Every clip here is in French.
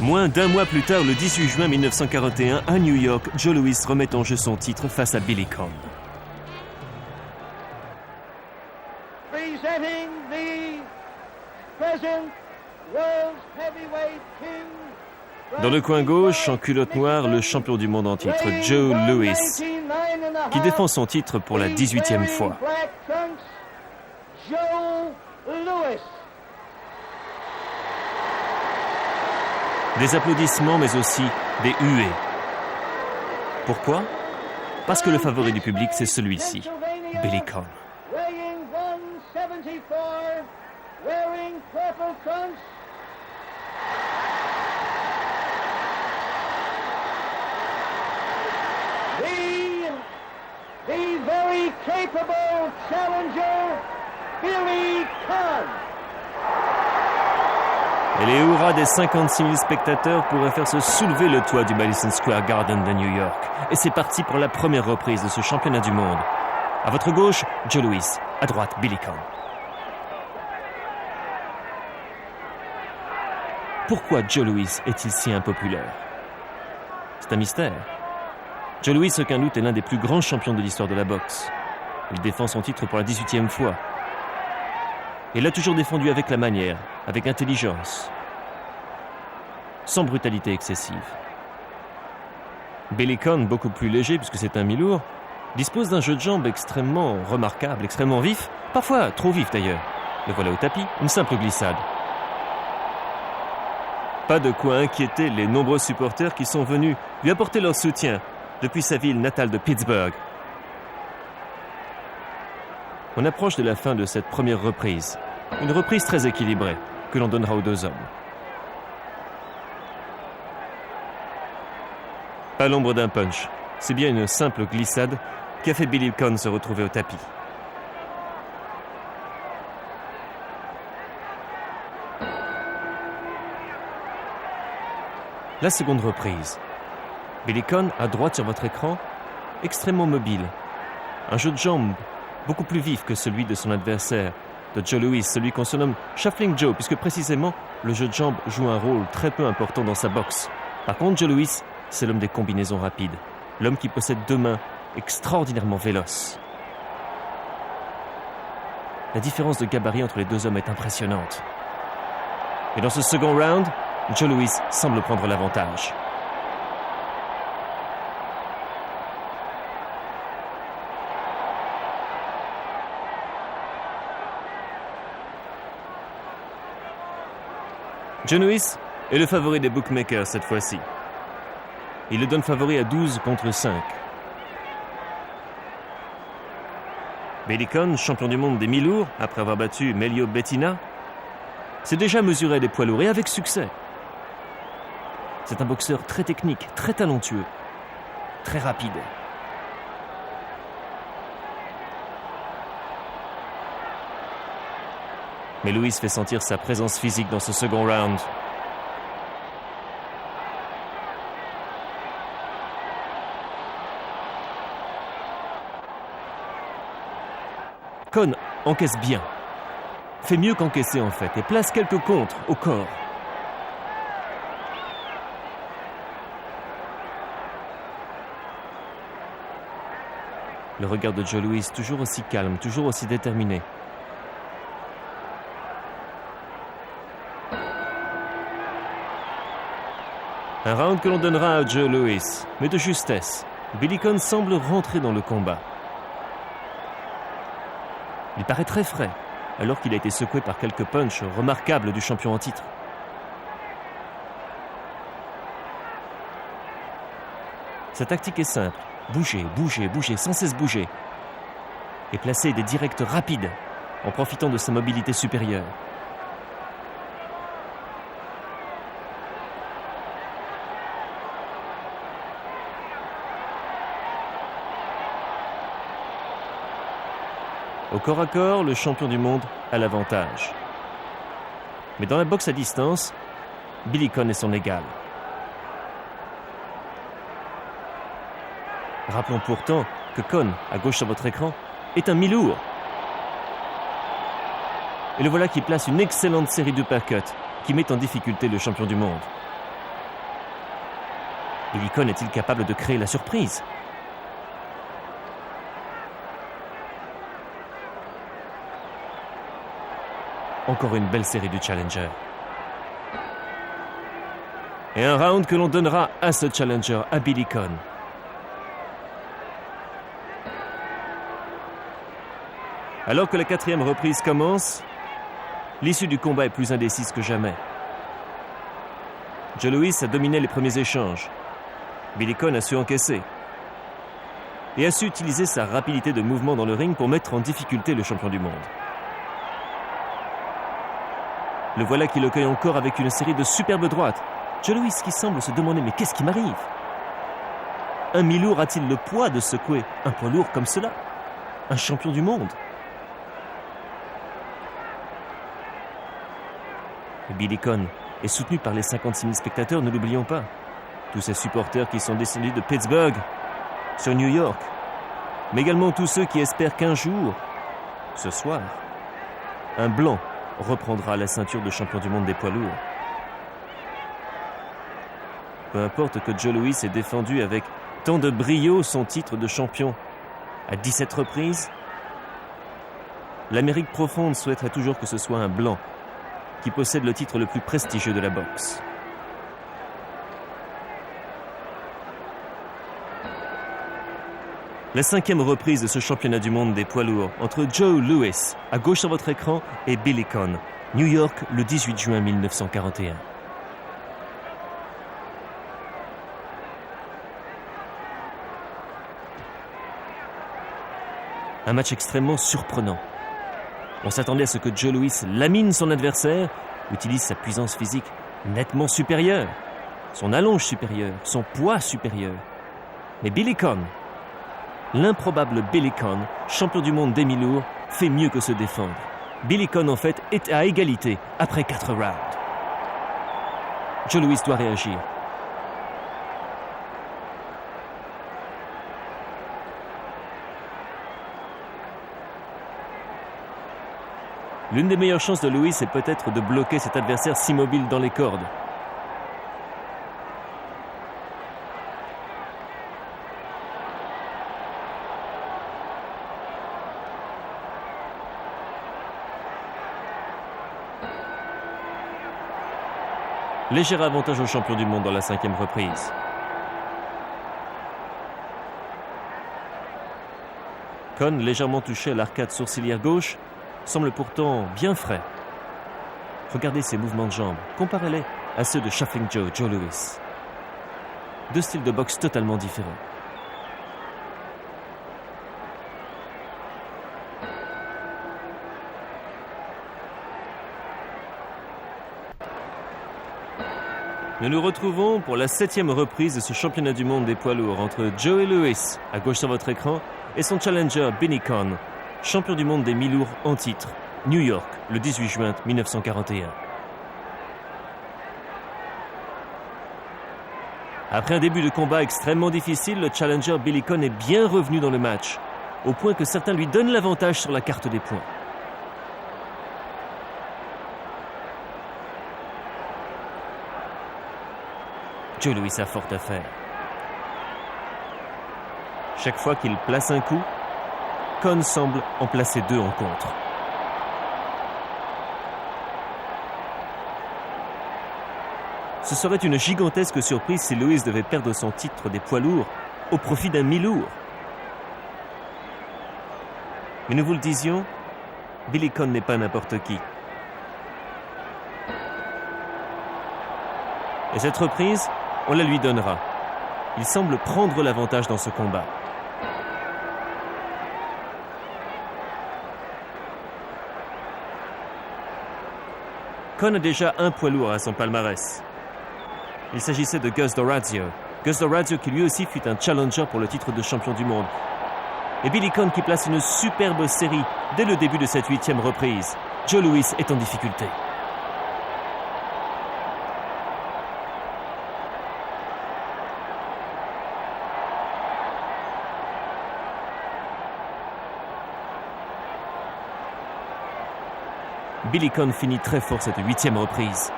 Moins d'un mois plus tard, le 18 juin 1941, à New York, Joe Louis remet en jeu son titre face à Billy Conn. Presenting the present world's heavyweight king. Dans le coin gauche, en culotte noire, le champion du monde en titre, Joe Louis, qui défend son titre pour la 18e fois. Joe Louis. Des applaudissements, mais aussi des huées. Pourquoi ? Parce que le favori du public, c'est celui-ci, Billy Conn. Weighing 174, wearing purple trunks. The very capable challenger, Billy Conn. Et les hurrahs des 56 000 spectateurs pourraient faire se soulever le toit du Madison Square Garden de New York. Et c'est parti pour la première reprise de ce championnat du monde. À votre gauche, Joe Louis. À droite, Billy Conn. Pourquoi Joe Louis est-il si impopulaire ? C'est un mystère. Joe Louis, aucun doute, est l'un des plus grands champions de l'histoire de la boxe. Il défend son titre pour la 18e fois. Il l'a toujours défendu avec la manière, avec intelligence, sans brutalité excessive. Billy Conn, beaucoup plus léger puisque c'est un mi-lourd, dispose d'un jeu de jambes extrêmement remarquable, extrêmement vif, parfois trop vif d'ailleurs. Le voilà au tapis, une simple glissade. Pas de quoi inquiéter les nombreux supporters qui sont venus lui apporter leur soutien depuis sa ville natale de Pittsburgh. On approche de la fin de cette première reprise. Une reprise très équilibrée que l'on donnera aux deux hommes. Pas l'ombre d'un punch. C'est bien une simple glissade qui a fait Billy Conn se retrouver au tapis. La seconde reprise. Billy Conn, à droite sur votre écran, extrêmement mobile. Un jeu de jambes beaucoup plus vif que celui de son adversaire, de Joe Louis, celui qu'on surnomme Shuffling Joe, puisque précisément, le jeu de jambes joue un rôle très peu important dans sa boxe. Par contre, Joe Louis, c'est l'homme des combinaisons rapides, l'homme qui possède deux mains extraordinairement véloces. La différence de gabarit entre les deux hommes est impressionnante. Et dans ce second round, Joe Louis semble prendre l'avantage. Joe Louis est le favori des bookmakers cette fois-ci. Il le donne favori à 12 contre 5. Billy Conn, champion du monde des mi-lourds, après avoir battu Melio Bettina, s'est déjà mesuré à des poids lourds et avec succès. C'est un boxeur très technique, très talentueux, très rapide. Mais Louis fait sentir sa présence physique dans ce second round. Conn encaisse bien, fait mieux qu'encaisser en fait, et place quelques contres au corps. Le regard de Joe Louis, toujours aussi calme, toujours aussi déterminé. Un round que l'on donnera à Joe Louis, mais de justesse. Billy Conn semble rentrer dans le combat. Il paraît très frais, alors qu'il a été secoué par quelques punchs remarquables du champion en titre. Sa tactique est simple. Bouger, bouger, bouger, sans cesse bouger. Et placer des directs rapides, en profitant de sa mobilité supérieure. Au corps à corps, le champion du monde a l'avantage. Mais dans la boxe à distance, Billy Conn est son égal. Rappelons pourtant que Conn, à gauche sur votre écran, est un mi-lourd. Et le voilà qui place une excellente série d'uppercuts qui met en difficulté le champion du monde. Billy Conn est-il capable de créer la surprise? Encore une belle série du challenger. Et un round que l'on donnera à ce challenger, à Billy Conn. Alors que la 4e reprise commence, l'issue du combat est plus indécise que jamais. Joe Louis a dominé les premiers échanges. Billy Conn a su encaisser. Et a su utiliser sa rapidité de mouvement dans le ring pour mettre en difficulté le champion du monde. Le voilà qui le cueille encore avec une série de superbes droites. Joe Louis qui semble se demander « Mais qu'est-ce qui m'arrive ?» Un mi-lourd a-t-il le poids de secouer un poids lourd comme cela? Un champion du monde? Et Billy Conn est soutenu par les 56 000 spectateurs, ne l'oublions pas. Tous ces supporters qui sont descendus de Pittsburgh sur New York. Mais également tous ceux qui espèrent qu'un jour, ce soir, un blanc reprendra la ceinture de champion du monde des poids lourds. Peu importe que Joe Louis ait défendu avec tant de brio son titre de champion à 17 reprises, l'Amérique profonde souhaiterait toujours que ce soit un blanc qui possède le titre le plus prestigieux de la boxe. La 5e reprise de ce championnat du monde des poids lourds entre Joe Louis, à gauche sur votre écran, et Billy Conn, New York, le 18 juin 1941. Un match extrêmement surprenant. On s'attendait à ce que Joe Louis lamine son adversaire, utilise sa puissance physique nettement supérieure, son allonge supérieure, son poids supérieur. Mais Billy Conn, l'improbable Billy Conn, champion du monde des mi-lourds, fait mieux que se défendre. Billy Conn, en fait, est à égalité après 4 rounds. Joe Louis doit réagir. L'une des meilleures chances de Louis est peut-être de bloquer cet adversaire si mobile dans les cordes. Léger avantage au champion du monde dans la 5e reprise. Conn, légèrement touché à l'arcade sourcilière gauche, semble pourtant bien frais. Regardez ses mouvements de jambes, comparez-les à ceux de Shuffling Joe, Joe Louis. Deux styles de boxe totalement différents. Nous nous retrouvons pour la 7e reprise de ce championnat du monde des poids lourds entre Joe Louis, à gauche sur votre écran, et son challenger Billy Conn, champion du monde des mi-lourds en titre, New York, le 18 juin 1941. Après un début de combat extrêmement difficile, le challenger Billy Conn est bien revenu dans le match, au point que certains lui donnent l'avantage sur la carte des points. Joe Louis a fort à faire. Chaque fois qu'il place un coup, Conn semble en placer 2 en contre. Ce serait une gigantesque surprise si Louis devait perdre son titre des poids lourds au profit d'un mi-lourd. Mais nous vous le disions, Billy Conn n'est pas n'importe qui. Et cette reprise, on la lui donnera. Il semble prendre l'avantage dans ce combat. Conn a déjà un poids lourd à son palmarès. Il s'agissait de Gus D'Orazio. Gus D'Orazio qui lui aussi fut un challenger pour le titre de champion du monde. Et Billy Conn qui place une superbe série dès le début de cette 8e reprise. Joe Louis est en difficulté. Billy Conn finit très fort cette 8e reprise.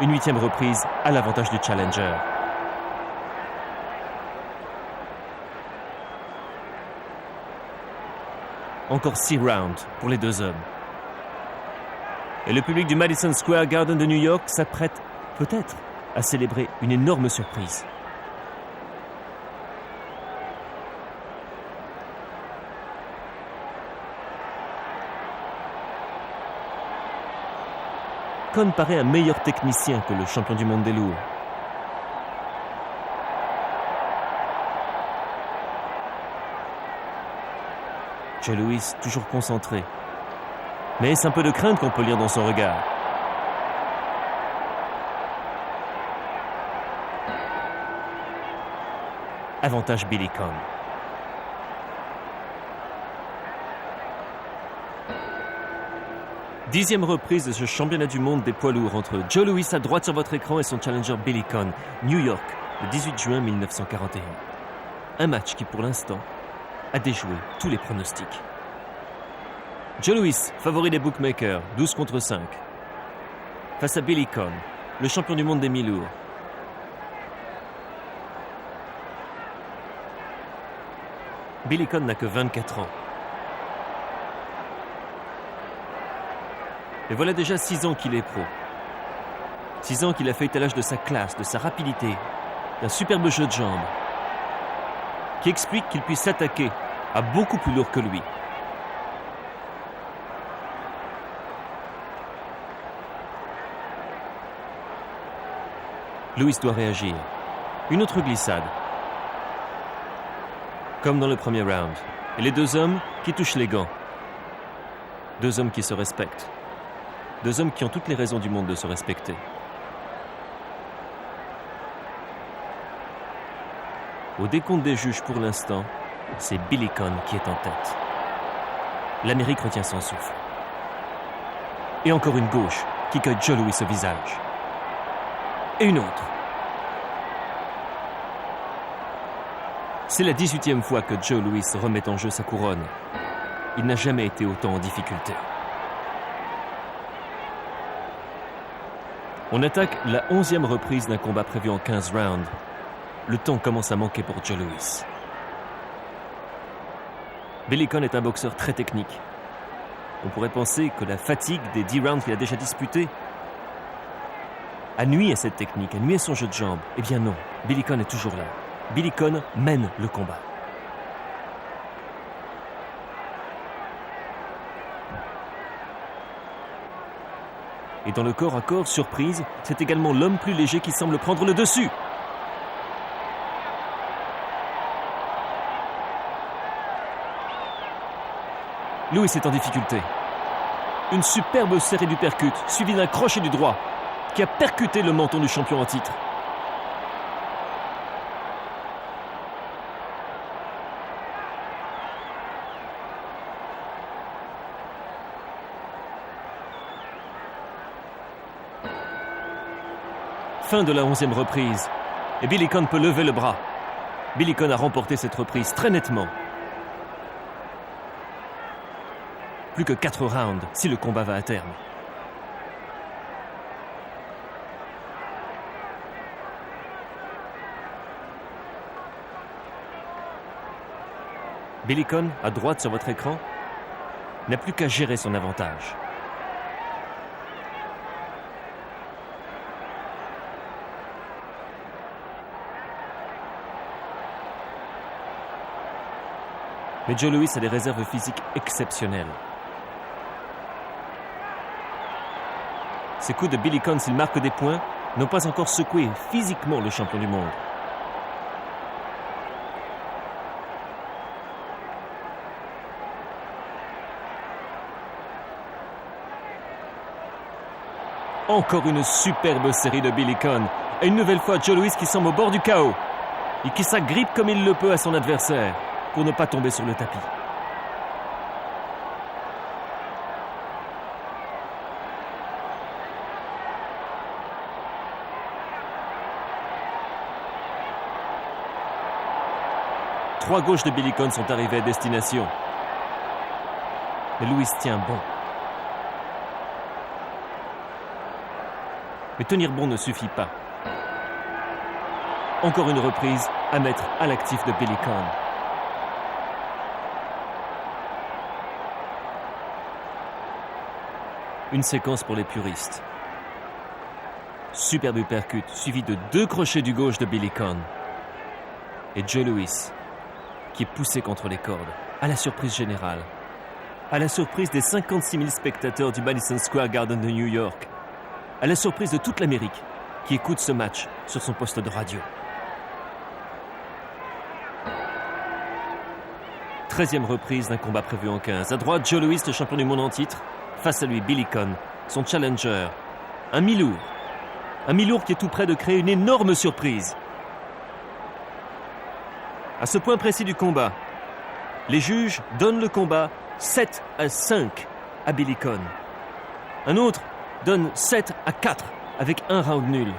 Une 8e reprise à l'avantage du challenger. Encore 6 rounds pour les deux hommes. Et le public du Madison Square Garden de New York s'apprête peut-être à célébrer une énorme surprise. Conn paraît un meilleur technicien que le champion du monde des lourds. Joe Louis toujours concentré. Mais est-ce un peu de crainte qu'on peut lire dans son regard? Avantage Billy Conn. Dixième reprise de ce championnat du monde des poids lourds entre Joe Louis à droite sur votre écran et son challenger Billy Conn, New York, le 18 juin 1941. Un match qui, pour l'instant, a déjoué tous les pronostics. Joe Louis, favori des bookmakers, 12 contre 5. Face à Billy Conn, le champion du monde des mi-lourds. Billy Conn n'a que 24 ans. Et voilà déjà 6 ans qu'il est pro. 6 ans qu'il a fait étalage de sa classe, de sa rapidité, d'un superbe jeu de jambes, qui explique qu'il puisse s'attaquer à beaucoup plus lourd que lui. Louis doit réagir. Une autre glissade. Comme dans le premier round. Et les deux hommes qui touchent les gants. Deux hommes qui se respectent. Deux hommes qui ont toutes les raisons du monde de se respecter. Au décompte des juges pour l'instant, c'est Billy Conn qui est en tête. L'Amérique retient son souffle. Et encore une gauche qui cueille Joe Louis au visage. Et une autre. C'est la 18e fois que Joe Louis remet en jeu sa couronne. Il n'a jamais été autant en difficulté. On attaque la 11e reprise d'un combat prévu en 15 rounds. Le temps commence à manquer pour Joe Louis. Billy Conn est un boxeur très technique. On pourrait penser que la fatigue des 10 rounds qu'il a déjà disputés a nui à cette technique, a nui à son jeu de jambes. Eh bien non, Billy Conn est toujours là. Billy Conn mène le combat. Et dans le corps à corps, surprise, c'est également l'homme plus léger qui semble prendre le dessus. Louis est en difficulté. Une superbe série d'uppercuts, suivie d'un crochet du droit, qui a percuté le menton du champion en titre. Fin de la 11e reprise. Et Billy Conn peut lever le bras. Billy Conn a remporté cette reprise très nettement. Plus que 4 rounds si le combat va à terme. Billy Conn, à droite sur votre écran, n'a plus qu'à gérer son avantage. Mais Joe Louis a des réserves physiques exceptionnelles. Ces coups de Billy Conn, s'il marque des points, n'ont pas encore secoué physiquement le champion du monde. Encore une superbe série de Billy Conn. Et une nouvelle fois, Joe Louis qui semble au bord du chaos. Et qui s'agrippe comme il le peut à son adversaire pour ne pas tomber sur le tapis. Trois gauches de Billy Conn sont arrivées à destination. Mais Louis tient bon. Mais tenir bon ne suffit pas. Encore une reprise à mettre à l'actif de Billy Conn. Une séquence pour les puristes. Superbe uppercut, suivi de 2 crochets du gauche de Billy Conn. Et Joe Louis, qui est poussé contre les cordes, à la surprise générale. À la surprise des 56 000 spectateurs du Madison Square Garden de New York. À la surprise de toute l'Amérique, qui écoute ce match sur son poste de radio. 13e reprise d'un combat prévu en 15. À droite, Joe Louis, le champion du monde en titre. Face à lui, Billy Conn, son challenger. Un mi-lourd. Un mi-lourd qui est tout près de créer une énorme surprise. À ce point précis du combat, les juges donnent le combat 7-5 à Billy Conn. Un autre donne 7-4 avec un round nul.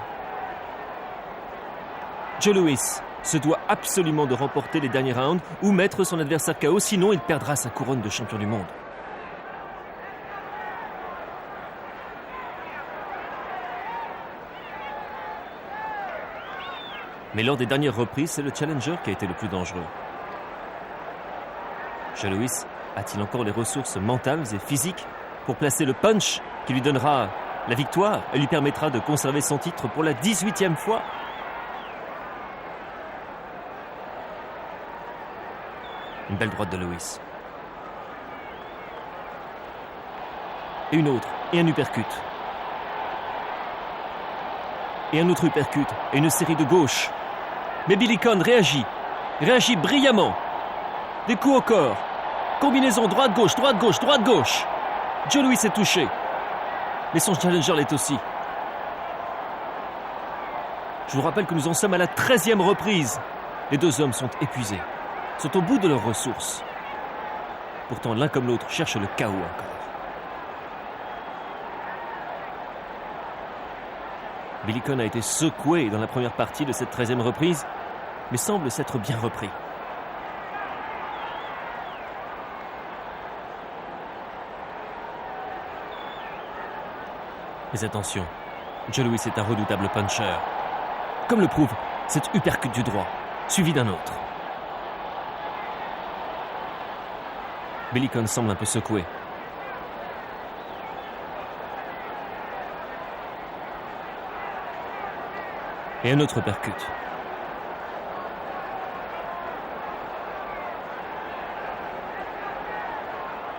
Joe Louis se doit absolument de remporter les derniers rounds ou mettre son adversaire KO, sinon il perdra sa couronne de champion du monde. Mais lors des dernières reprises, c'est le challenger qui a été le plus dangereux. Joe Louis a-t-il encore les ressources mentales et physiques pour placer le punch qui lui donnera la victoire et lui permettra de conserver son titre pour la 18e fois? Une belle droite de Louis. Et une autre, et un uppercut. Et un autre uppercut, et une série de gauches. Mais Billy Conn réagit brillamment. Des coups au corps. Combinaison droite-gauche, droite-gauche, droite-gauche. Joe Louis est touché. Mais son challenger l'est aussi. Je vous rappelle que nous en sommes à la 13e reprise. Les 2 hommes sont épuisés, sont au bout de leurs ressources. Pourtant, l'un comme l'autre cherche le chaos encore. Billy Conn a été secoué dans la première partie de cette 13e reprise, mais semble s'être bien repris. Mais attention, Joe Louis est un redoutable puncher. Comme le prouve cet uppercut du droit, suivi d'un autre. Billy Conn semble un peu secoué. Et un autre uppercut.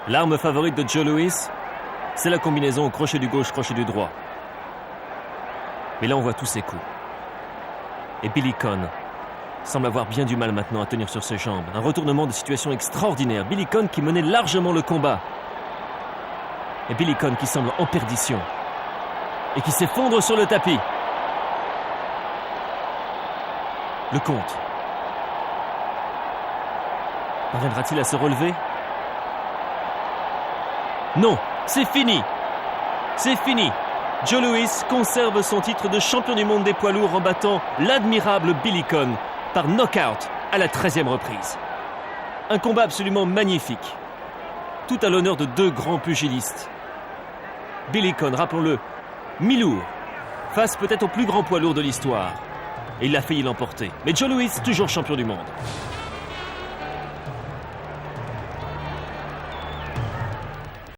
L'arme favorite de Joe Louis, c'est la combinaison au crochet du gauche, crochet du droit. Mais là, on voit tous ses coups. Et Billy Conn semble avoir bien du mal maintenant à tenir sur ses jambes. Un retournement de situation extraordinaire. Billy Conn qui menait largement le combat. Et Billy Conn qui semble en perdition. Et qui s'effondre sur le tapis. Le compte. Parviendra-t-il à se relever? Non, c'est fini. C'est fini. Joe Louis conserve son titre de champion du monde des poids lourds en battant l'admirable Billy Conn par knockout à la 13e reprise. Un combat absolument magnifique. Tout à l'honneur de 2 grands pugilistes. Billy Conn, rappelons-le, mi-lourd, face peut-être au plus grand poids lourd de l'histoire. Et il a failli l'emporter. Mais Joe Louis, toujours champion du monde.